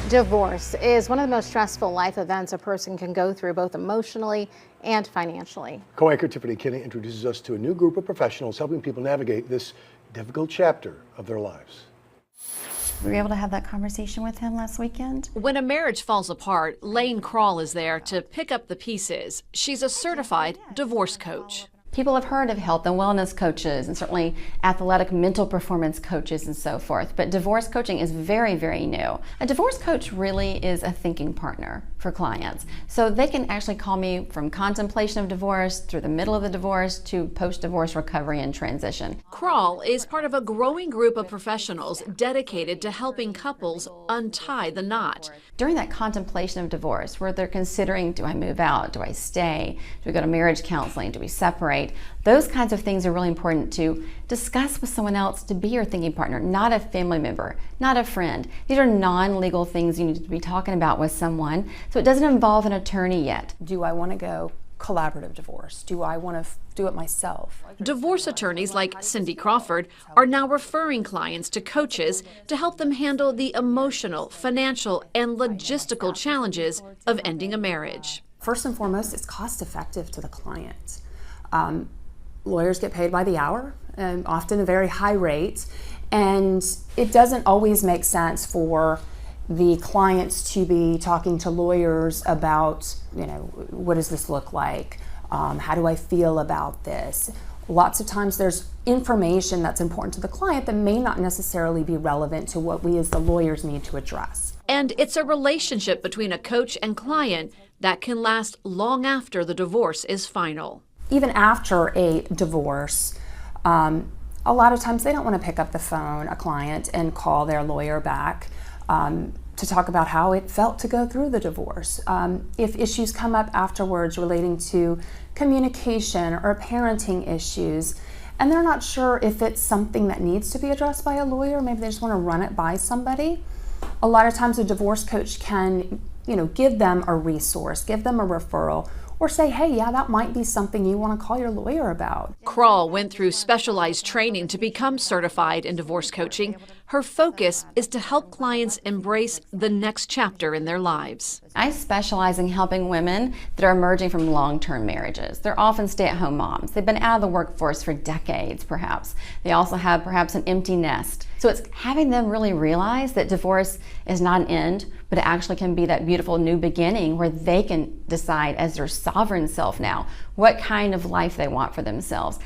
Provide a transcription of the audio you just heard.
Divorce is one of the most stressful life events a person can go through, both emotionally and financially. Co-anchor Tiffany Kinney introduces us to a new group of professionals helping people navigate this difficult chapter of their lives. We were able to have that conversation with him last weekend. When a marriage falls apart, Lane Krall is there to pick up the pieces. She's a certified divorce coach. People have heard of health and wellness coaches and certainly athletic mental performance coaches and so forth, but divorce coaching is very, very new. A divorce coach really is a thinking partner for clients. So they can actually call me from contemplation of divorce through the middle of the divorce to post-divorce recovery and transition. Krall is part of a growing group of professionals dedicated to helping couples untie the knot. During that contemplation of divorce, where they're considering, do I move out? Do I stay? Do we go to marriage counseling? Do we separate? Those kinds of things are really important to discuss with someone else, to be your thinking partner, not a family member, not a friend. These are non-legal things you need to be talking about with someone, so it doesn't involve an attorney yet. Do I want to go collaborative divorce? Do I want to do it myself? Divorce attorneys like Cindy Crawford are now referring clients to coaches to help them handle the emotional, financial, and logistical challenges of ending a marriage. First and foremost, it's cost effective to the client. Lawyers get paid by the hour, often a very high rate, and it doesn't always make sense for the clients to be talking to lawyers about, what does this look like? How do I feel about this? Lots of times there's information that's important to the client that may not necessarily be relevant to what we as the lawyers need to address. And it's a relationship between a coach and client that can last long after the divorce is final. Even after a divorce, a lot of times they don't want to pick up the phone, a client, and call their lawyer back to talk about how it felt to go through the divorce. If issues come up afterwards relating to communication or parenting issues, and they're not sure if it's something that needs to be addressed by a lawyer, maybe they just want to run it by somebody, a lot of times a divorce coach can, give them a resource, give them a referral, or say, hey, yeah, that might be something you want to call your lawyer about. Krall went through specialized training to become certified in divorce coaching. Her focus is to help clients embrace the next chapter in their lives. I specialize in helping women that are emerging from long-term marriages. They're often stay-at-home moms. They've been out of the workforce for decades, perhaps. They also have perhaps an empty nest. So it's having them really realize that divorce is not an end, but it actually can be that beautiful new beginning where they can decide as their sovereign self now what kind of life they want for themselves.